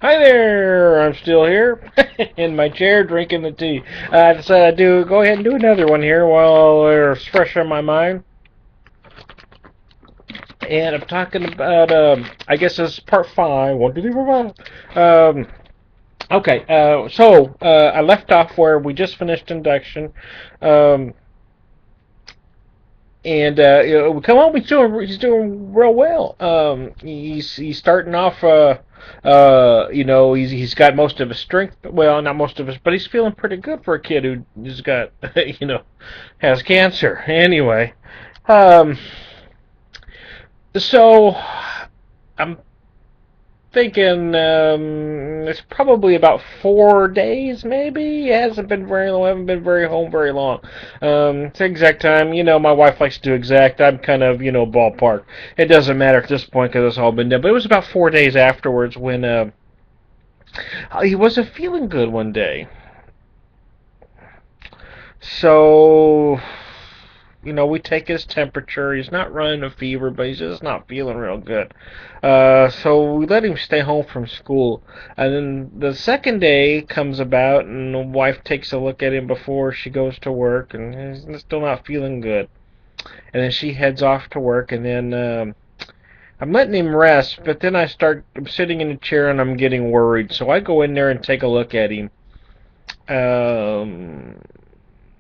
Hi there, I'm still here in my chair drinking the tea. I decided I'd go ahead and do another one here while it's fresh on my mind. And I'm talking about, I guess this is part five. One, two, three, four, five. Okay, I left off where we just finished induction. Um, and we come home. He's doing real well. He's starting off. He's got most of his strength. Well, not most of his, but he's feeling pretty good for a kid who's got has cancer. Anyway, um, so I'm thinking it's probably about 4 days, maybe. It hasn't been very long. I haven't been very home very long. It's the exact time. My wife likes to do exact. I'm kind of, ballpark. It doesn't matter at this point because it's all been done. But it was about 4 days afterwards when he wasn't feeling good one day. So we take his temperature. He's not running a fever, but he's just not feeling real good. So we let him stay home from school. And then the second day comes about, and the wife takes a look at him before she goes to work, and he's still not feeling good. And then she heads off to work, and then I'm letting him rest, but then I'm sitting in a chair, and I'm getting worried. So I go in there and take a look at him. Um,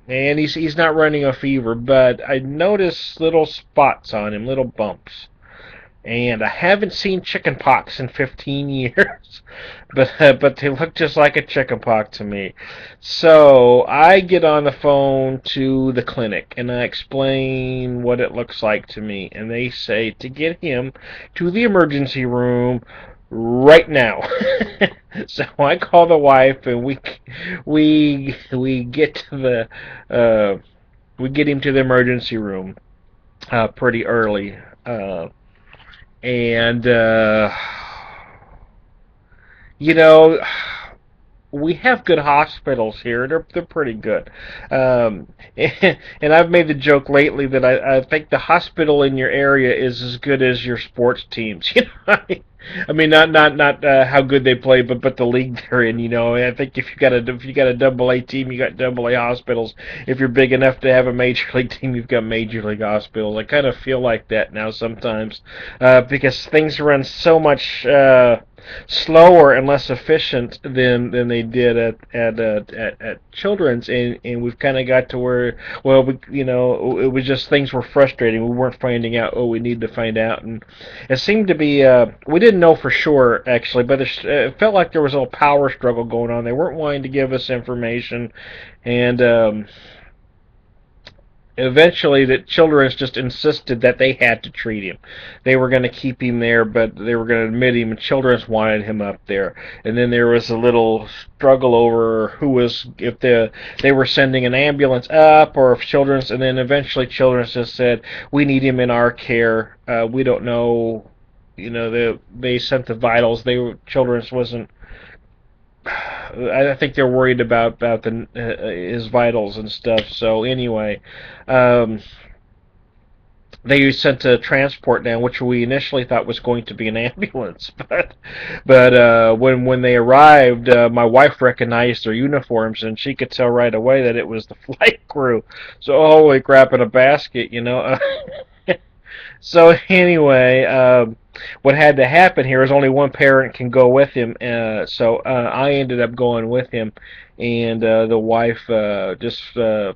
and he's not running a fever, but I notice little spots on him, little bumps. And I haven't seen chicken pox in 15 years, but they look just like a chicken pox to me. So I get on the phone to the clinic and I explain what it looks like to me, and they say to get him to the emergency room right now. So I call the wife and we get to we get him to the emergency room pretty early. And you know we have good hospitals here. They're pretty good. And I've made the joke lately that I think the hospital in your area is as good as your sports teams. I mean, not how good they play, but the league they're in. I think if you got a double A team, you got double A hospitals. If you're big enough to have a major league team, you've got major league hospitals. I kind of feel like that now sometimes, because things run so much slower and less efficient than they did at children's, and we've kind of got to where, well, it was just things were frustrating. We weren't finding out what we needed to find out, and it seemed to be we didn't know for sure actually, but it felt like there was a little power struggle going on. They weren't wanting to give us information, and eventually the children just insisted that they had to treat him. They were going to keep him there, but they were going to admit him, and children wanted him up there. And then there was a little struggle over if they were sending an ambulance up or if children's, and then eventually children's just said, we need him in our care. We don't know. They sent the vitals. Children's wasn't. I think they're worried about his vitals and stuff. So anyway, um, they sent a transport down, which we initially thought was going to be an ambulance. But when they arrived, my wife recognized their uniforms, and she could tell right away that it was the flight crew. So holy crap, in a basket. So anyway, what had to happen here is only one parent can go with him. So I ended up going with him, and the wife just kind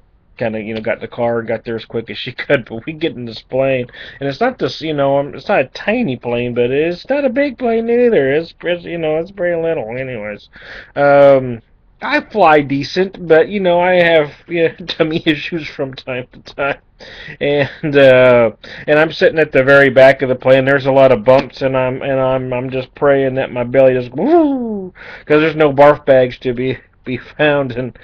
of got in the car and got there as quick as she could. But we get in this plane, and it's not this it's not a tiny plane, but it's not a big plane either. It's very little. Anyways, I fly decent, but I have tummy issues from time to time, and I'm sitting at the very back of the plane. There's a lot of bumps, and I'm just praying that my belly just woo, because there's no barf bags to be found, and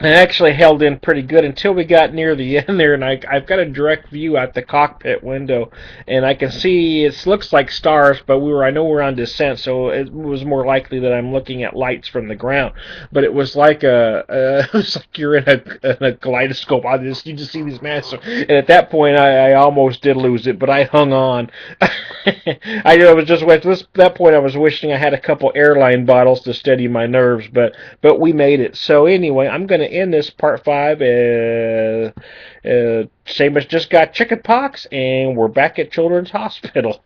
I actually held in pretty good until we got near the end there, and I've got a direct view out the cockpit window, and I can see it looks like stars, but I know we're on descent, so it was more likely that I'm looking at lights from the ground. But it was like it was like you're in a kaleidoscope. You just see these massive, and at that point I almost did lose it, but I hung on. I was just at that point I was wishing I had a couple airline bottles to steady my nerves, but we made it. So anyway, I'm going to end this part 5. Seamus just got chicken pox, and we're back at Children's Hospital.